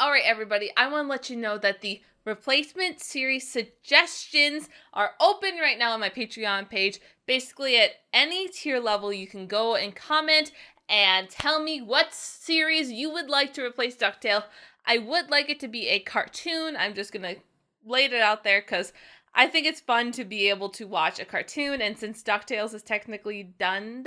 Alright everybody, I want to let you know that the replacement series suggestions are open right now on my Patreon page. Basically at any tier level you can go and comment and tell me what series you would like to replace Ducktales. I would like it to be a cartoon. I'm just going to lay it out there because I think it's fun to be able to watch a cartoon, and since DuckTales is technically done,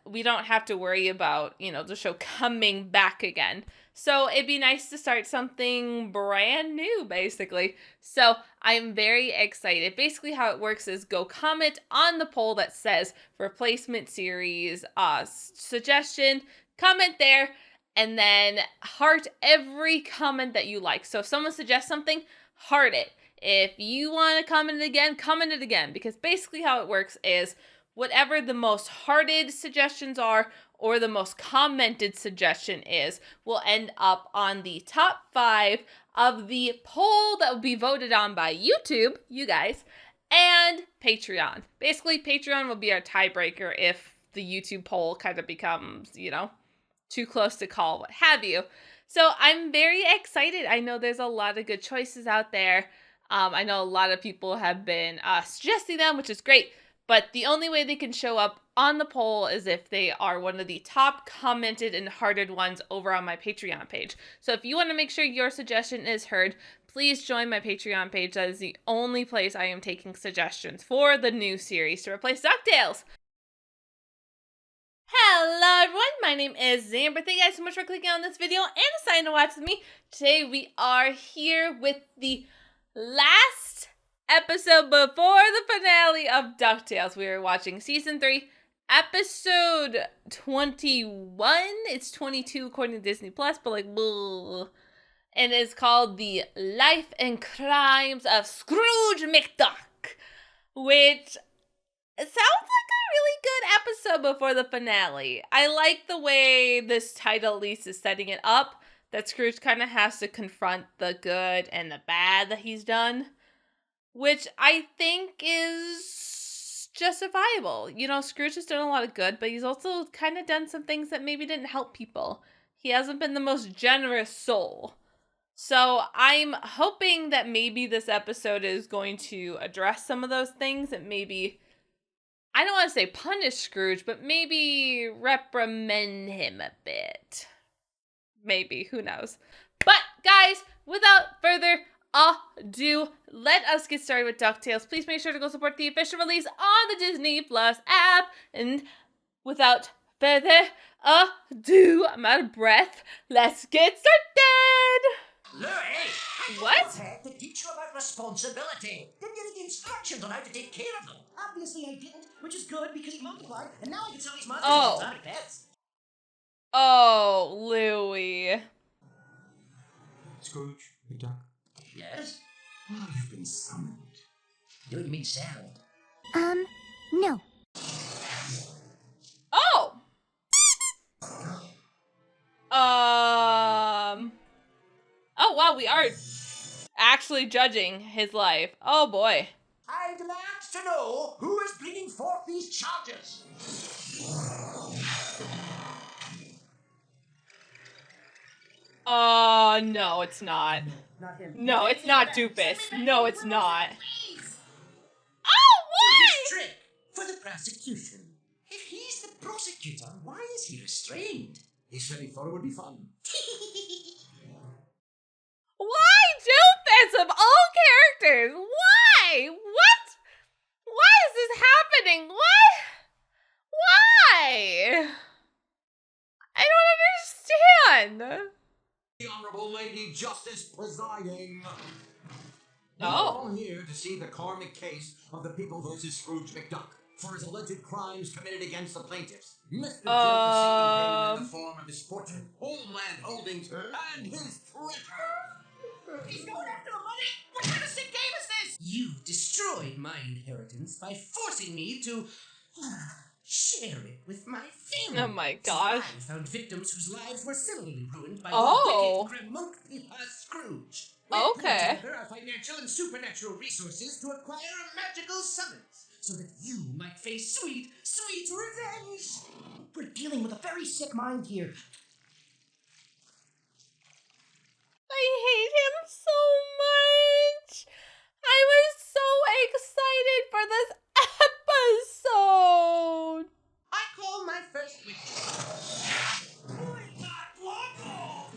we don't have to worry about, the show coming back again. So it'd be nice to start something brand new, basically. So I'm very excited. Basically how it works is go comment on the poll that says replacement series suggestion, comment there, and then heart every comment that you like. So if someone suggests something, heart it. If you want to comment it again, because basically how it works is whatever the most hearted suggestions are or the most commented suggestion is will end up on the top 5 of the poll that will be voted on by YouTube, you guys, and Patreon. Basically, Patreon will be our tiebreaker if the YouTube poll kind of becomes, too close to call, what have you. So I'm very excited. I know there's a lot of good choices out there. I know a lot of people have been suggesting them, which is great. But the only way they can show up on the poll is if they are one of the top commented and hearted ones over on my Patreon page. So if you want to make sure your suggestion is heard, please join my Patreon page. That is the only place I am taking suggestions for the new series to replace DuckTales. Hello everyone, my name is Zamber. Thank you guys so much for clicking on this video and deciding to watch with me. Today we are here with the last episode before the finale of DuckTales. We are watching season 3, episode 21. It's 22 according to Disney Plus, but blah. And it's called The Life and Crimes of Scrooge McDuck, which sounds like a really good episode before the finale. I like the way this title at least is setting it up, that Scrooge kind of has to confront the good and the bad that he's done, which I think is justifiable. Scrooge has done a lot of good, but he's also kind of done some things that maybe didn't help people. He hasn't been the most generous soul. So I'm hoping that maybe this episode is going to address some of those things and maybe, I don't want to say punish Scrooge, but maybe reprimand him a bit. Maybe, who knows. But guys, without further ado, let us get started with DuckTales. Please make sure to go support the official release on the Disney Plus app. And without further ado, I'm out of breath. Let's get started. Louie! What? To teach you about responsibility. Didn't you read the instructions on how to take care of them? Obviously I didn't, which is good because he multiplied, and now I can sell these monsters as exotic pets. Oh, Louie. Scrooge, McDuck. Yes? Oh, you've been summoned. Do you mean Sal? No. Oh! Oh, wow, we are actually judging his life. Oh, boy. I demand to know who is bringing forth these charges. No, it's not. Not him. No, it's not Doofus. No, it's not. Please. Oh, why? Doofus Drake for the prosecution. If he's the prosecutor, why is he restrained? He said he thought it would be fun. Why Doofus of all characters? Why? What? Why is this happening? What? Why? I don't understand. The Honorable Lady Justice presiding. Oh. We're all here to see the karmic case of the people versus Scrooge McDuck for his alleged crimes committed against the plaintiffs. Mr. Drake receiving payment in the form of his fortune, homeland holdings, and his treasure. He's going after the money? What kind of sick game is this? You destroyed my inheritance by forcing me to share it with my family. Oh my gosh. I found victims whose lives were similarly ruined by Oh. the wicked Gramunkly Scrooge. Okay. There are financial and supernatural resources to acquire a magical summons, so that you might face sweet, sweet revenge. We're dealing with a very sick mind here.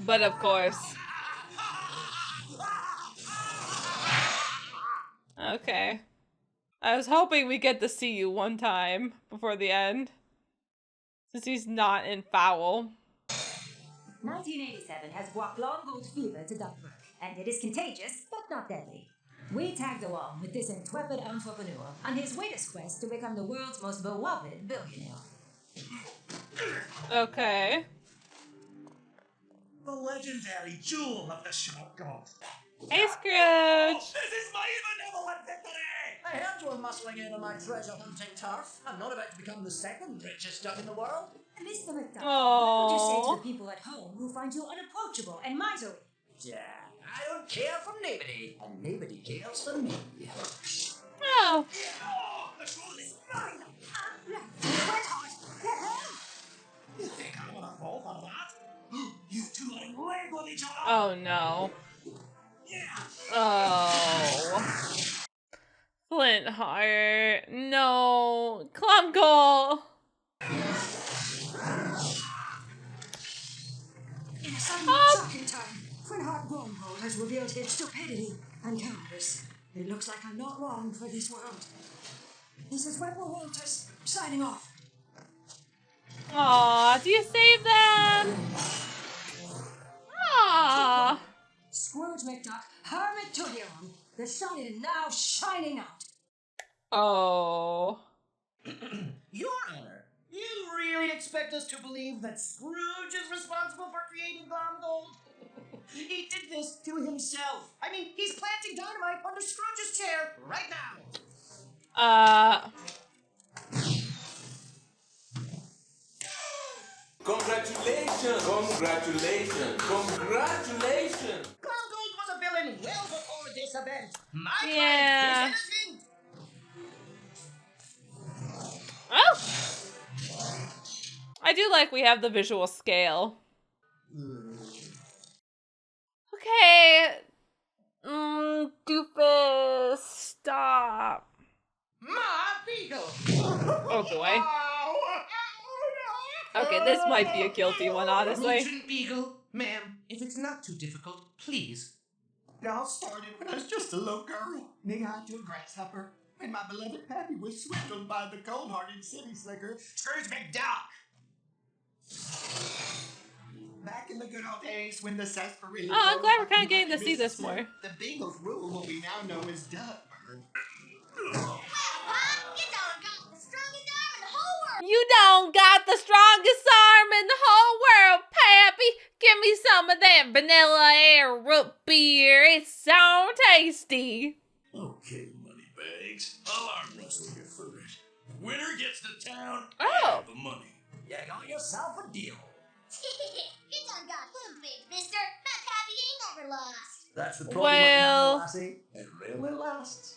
But of course. Okay. I was hoping we get to see you one time before the end. Since he's not in foul. 1987 has brought long gold fever to Duckburg, and it is contagious, but not deadly. We tagged along with this intrepid entrepreneur on his latest quest to become the world's most beloved billionaire. Okay. The legendary jewel of the shop gold. Hey, Scrooge! This is my benevolent victory! I heard you were muscling in on my treasure hunting turf. I'm not about to become the second richest duck in the world. Mr. McDuck, Aww. what would you say to the people at home who find you unapproachable and miserly? Yeah, I don't care for nobody, and nobody cares for me. Oh. Oh, the gold is mine! You think I'm gonna fall for that? You two are in leg with each other! Oh no. Yeah! Oh. Flint Heart. No. Clumgoal. In a sudden shocking time, Flint Wormhole has revealed his stupidity and cowardice. It looks like I'm not long for this world. This is Webber Walters, signing off. Aw, do you save them? Aw. Scrooge McDuck, hermit to hero. The sun is now shining out. Oh. Your Honor, you really expect us to believe that Scrooge is responsible for creating Glam Gold? He did this to himself. I mean, he's planting dynamite under Scrooge's chair right now. Congratulations! Congratulations! Congratulations! Glam Gold was a villain well before this event. My Yeah. client is innocent. Oh. I do like we have the visual scale. Okay. Doofus, stop. My beagle. Oh boy. Okay, this might be a guilty one, honestly. Root beagle, ma'am, if it's not too difficult, please. It all started when I was just a little girl, knee-high to a grasshopper, when my beloved pappy was swindled by the cold-hearted city slicker, Scrooge McDuck. Back in the good old days when the sarsaparilla... Oh, I'm glad we're kind of getting to see this more. The Beagles rule what we now know as Duckburg. You don't got the strongest arm in the whole world, Pappy. Give me some of that vanilla air root beer. It's so tasty. Okay, Moneybags. I'll arm wrestle you for it. Winner gets the town Oh. and the money. You got yourself a deal. You done got him big, mister. That Pappy ain't never lost. That's the problem with Well- Lassie. It really lasts.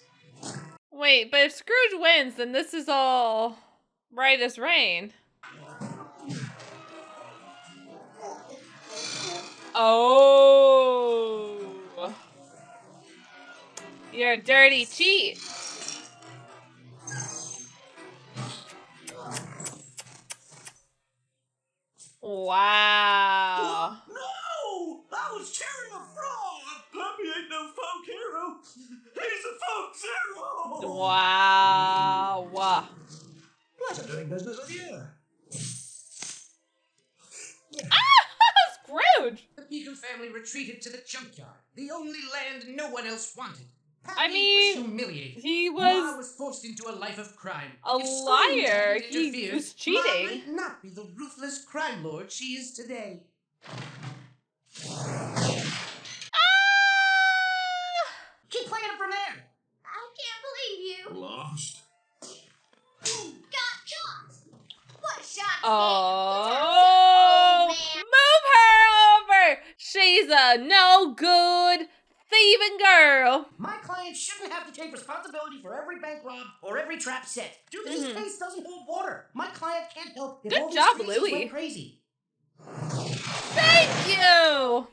Wait, but if Scrooge wins, then this is all right as rain. Oh. You're a dirty cheat. Wow. No! I was cheering a fraud! Pappy ain't no folk hero. He's a folk zero! Wow. Pleasure doing business with you. Scrooge. The Beagle family retreated to the junkyard, the only land no one else wanted. I Pappy mean, was humiliated. he Ma was was forced into a life of crime. a If Scrooge liar. hadn't He interfered, was Ma cheating. might not be the ruthless crime lord she is today. Keep playing it from there. I can't believe you. Lost. Got caught. What a shot. Oh, move her over. She's a no good thieving girl. My client shouldn't have to take responsibility for every bank rob or every trap set. Doofus' face doesn't hold water. My client can't help if Good all these job, creatures Louie. went crazy. Thank you.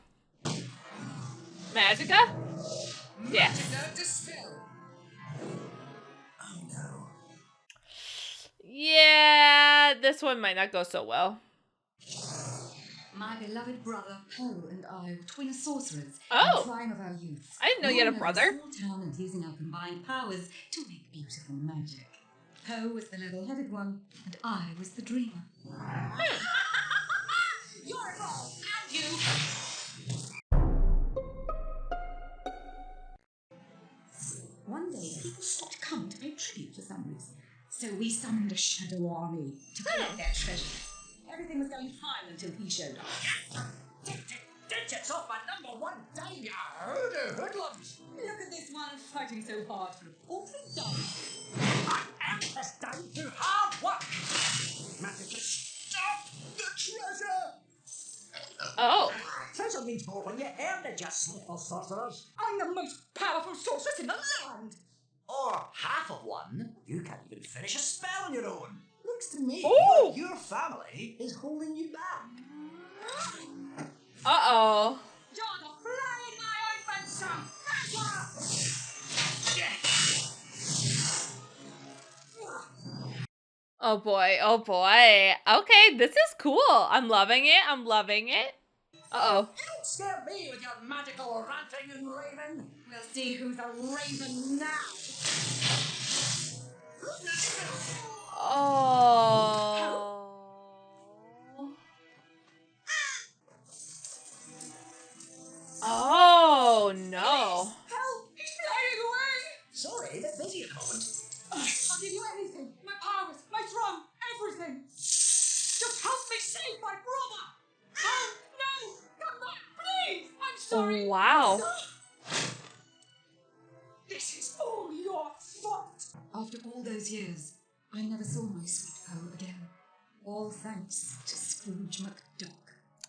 Magica? Yes. Magica dispel. Oh no. Yeah, this one might not go so well. My beloved brother, Poe, and I were twin sorcerers in Oh. the prime of our youth. I didn't know you had a Growing up brother. in a small town and using our combined powers to make beautiful magic. Poe was the level-headed one, and I was the dreamer. You're involved, and you. One day, people stopped coming to pay tribute to Zambers, so we summoned a shadow army to collect their treasure. Everything was going fine until he showed up. Digits off my #1 dime, you hoodlums! Look at this one fighting so hard for a paltry dime. I am this dime through hard work! Madison, stop the treasure! Oh. Treasure means more when you earn it, you sniffle sorcerers. I'm the most powerful sorceress in the land! Or half of one. You can't even finish a spell on your own. Looks to me Ooh. like your family is holding you back. Uh-oh. You're the fly in my ointment, son! Oh boy, oh boy. Okay, this is cool. I'm loving it. I'm loving it. Uh-oh. Don't scare me with your magical ranting and raving. We'll see who's a raven now! Oh. Oh, no. Help! He's flying away! Sorry, a bit busy at the moment. I'll give you anything! My powers, my throne, everything! Just help me save my brother! Oh, no! Come back, please! I'm sorry! Wow. This is all your fault! After all those years, I never saw my sweet Poe again. All thanks to Scrooge McDuck.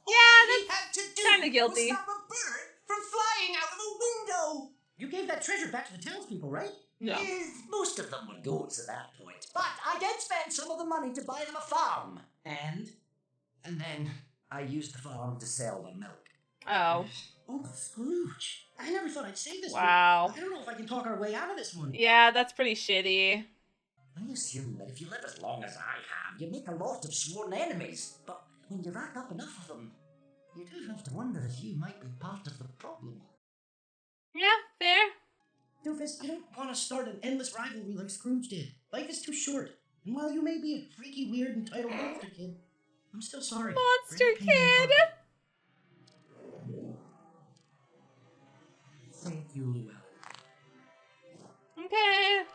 Yeah, Had to do kinda guilty. was stop a bird from flying out of a window. You gave that treasure back to the townspeople, right? No. Yes, most of them were goats at that point. But I did spend some of the money to buy them a farm. And then I used the farm to sell the milk. Oh. Uncle Scrooge. I never thought I'd say this. Wow. But I don't know if I can talk our way out of this one. Yeah, that's pretty shitty. I assume that if you live as long as I have, you make a lot of sworn enemies. But when you rack up enough of them, you do have to wonder if you might be part of the problem. Yeah, fair. Doofus, I don't want to start an endless rivalry like Scrooge did. Life is too short. And while you may be a freaky, weird, entitled monster kid, I'm still sorry. Monster for any pain kid. you caused. Thank you, Llewellyn. Okay.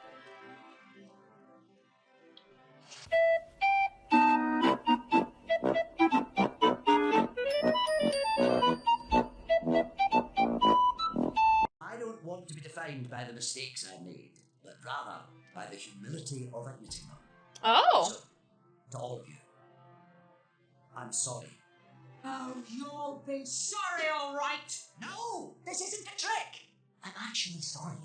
I don't want to be defined by the mistakes I made, but rather by the humility of admitting them. Oh. So, to all of you, I'm sorry. Oh, you'll be sorry, all right! No, this isn't a trick. I'm actually sorry.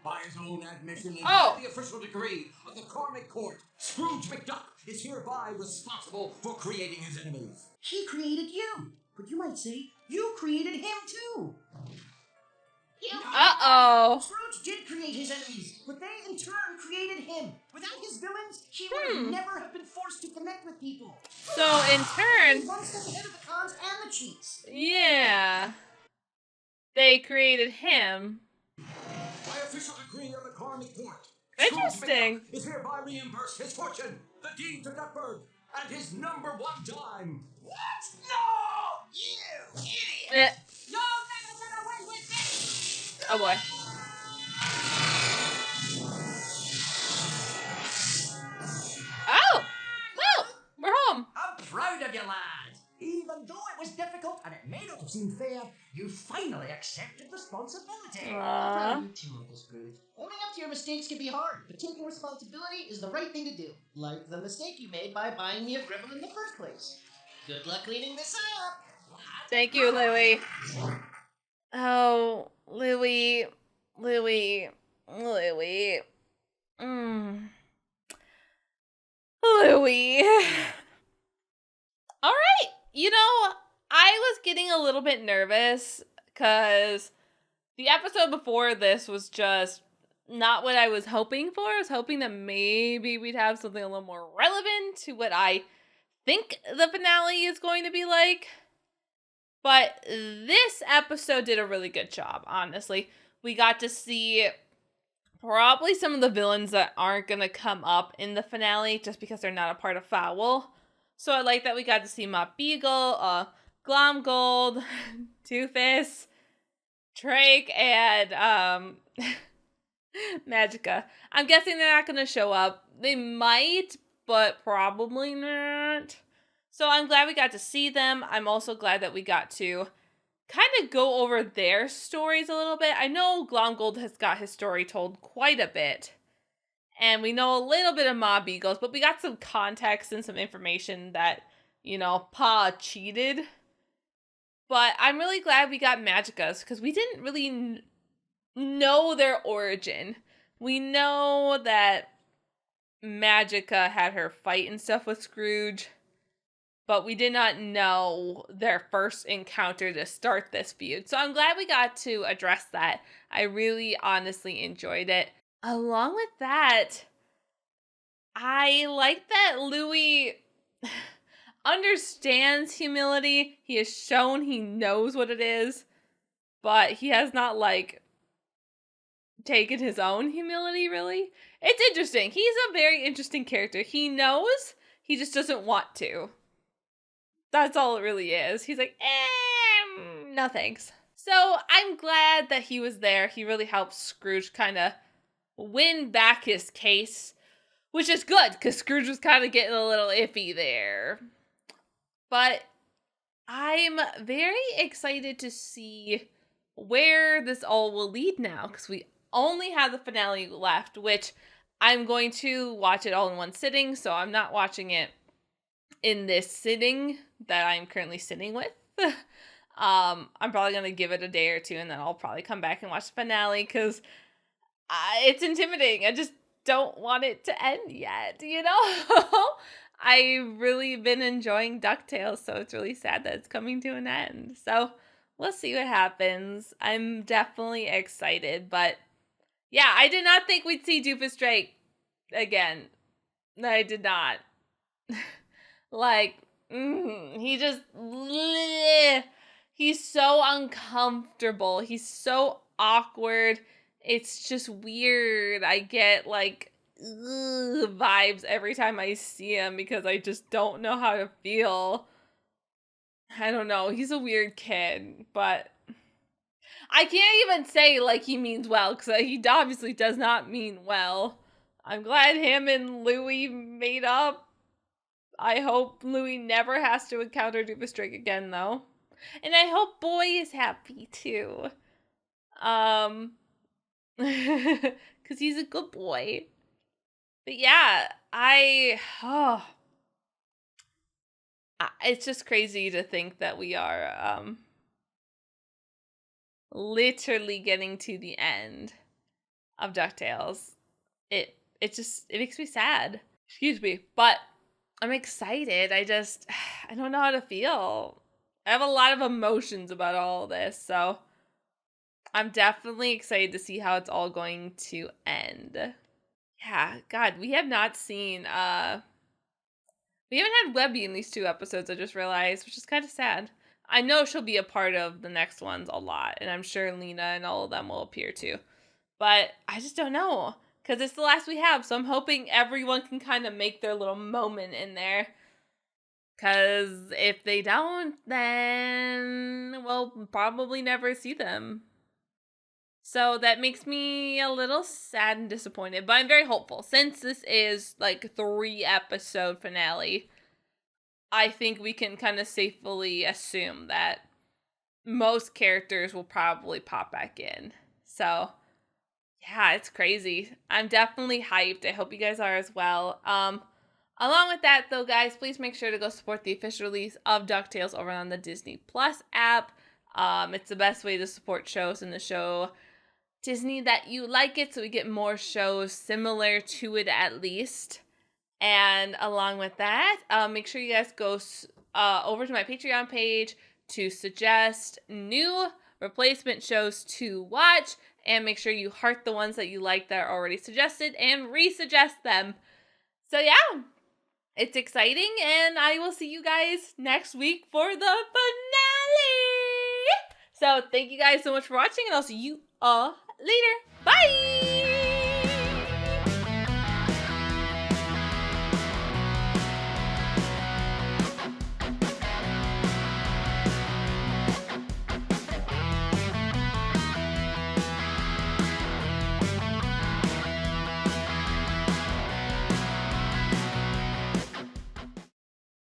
By his own admission and Oh. by the official decree of the Karmic Court, Scrooge McDuck is hereby responsible for creating his enemies. He created you, but you might say you created him too. Uh-oh. Scrooge did create his enemies, but they in turn created him. Without his villains, he would never have been forced to connect with people. So, in turn, He's one step ahead of the cons and the cheats. yeah. They created him. By official decree of the Karmic Court, Interesting. Scrooge McDuck is hereby reimbursed his fortune, the deed to Duckburg, and his #1 dime. What? No! You idiot! Eh. You'll never get away with this! Oh boy. Oh! Well, we're home. I'm proud of you, lad. Even though it was difficult and it may not have seemed fair, you finally accepted responsibility. Aww. I'm proud of you too, Uncle Scrooge. Owning up to your mistakes can be hard, but taking responsibility is the right thing to do. Like the mistake you made by buying me a gribble in the first place. Good luck cleaning this up. Thank you, Louie. Oh, Louie. Louie. Louie. Louie. All right. You know, I was getting a little bit nervous because the episode before this was just not what I was hoping for. I was hoping that maybe we'd have something a little more relevant to what I think the finale is going to be like. But this episode did a really good job, honestly. We got to see probably some of the villains that aren't going to come up in the finale just because they're not a part of Fowl. So I like that we got to see Beagle, Glomgold, Doofus, Drake, and Magica. I'm guessing they're not going to show up. They might, but probably not. So I'm glad we got to see them. I'm also glad that we got to kind of go over their stories a little bit. I know Glomgold has got his story told quite a bit. And we know a little bit of Beagles, but we got some context and some information that, you know, Pa cheated. But I'm really glad we got Magica's because we didn't really know their origin. We know that Magica had her fight and stuff with Scrooge, but we did not know their first encounter to start this feud. So I'm glad we got to address that. I really honestly enjoyed it. Along with that, I like that Louie understands humility. He has shown he knows what it is, but he has not, like, taken his own humility, really. It's interesting. He's a very interesting character. He knows, he just doesn't want to. That's all it really is. He's like, no thanks. So I'm glad that he was there. He really helped Scrooge kind of win back his case, which is good because Scrooge was kind of getting a little iffy there. But I'm very excited to see where this all will lead now because we only have the finale left, which I'm going to watch it all in one sitting. So I'm not watching it in this sitting that I'm currently sitting with. I'm probably going to give it a day or two and then I'll probably come back and watch the finale because it's intimidating. I just don't want it to end yet, you know? I've really been enjoying DuckTales, so it's really sad that it's coming to an end. So we'll see what happens. I'm definitely excited, but yeah, I did not think we'd see Doofus Drake again. I did not. Like, he just, he's so uncomfortable. He's so awkward. It's just weird. I get like vibes every time I see him because I just don't know how to feel. I don't know. He's a weird kid, but I can't even say like he means well because he obviously does not mean well. I'm glad him and Louie made up. I hope Louie never has to encounter Doofus Drake again, though. And I hope Boy is happy, too. Because he's a good boy. But yeah, it's just crazy to think that we are, literally getting to the end of DuckTales. It makes me sad. Excuse me. But I'm excited. I don't know how to feel. I have a lot of emotions about all this, so I'm definitely excited to see how it's all going to end. Yeah, God, we have not seen, we haven't had Webby in these 2 episodes, I just realized, which is kind of sad. I know she'll be a part of the next ones a lot, and I'm sure Lena and all of them will appear too. But I just don't know, because it's the last we have, so I'm hoping everyone can kind of make their little moment in there. Because if they don't, then we'll probably never see them. So that makes me a little sad and disappointed, but I'm very hopeful. Since this is like a 3-episode finale, I think we can kind of safely assume that most characters will probably pop back in. So yeah, it's crazy. I'm definitely hyped. I hope you guys are as well. Along with that, though, guys, please make sure to go support the official release of DuckTales over on the Disney Plus app. It's the best way to support shows in the show Disney that you like it, so we get more shows similar to it at least. And along with that, make sure you guys go over to my Patreon page to suggest new replacement shows to watch And make sure you heart the ones that you like that are already suggested and resuggest them. So yeah, it's exciting, and I will see you guys next week for the finale. So thank you guys so much for watching, and I'll see you all later. Bye!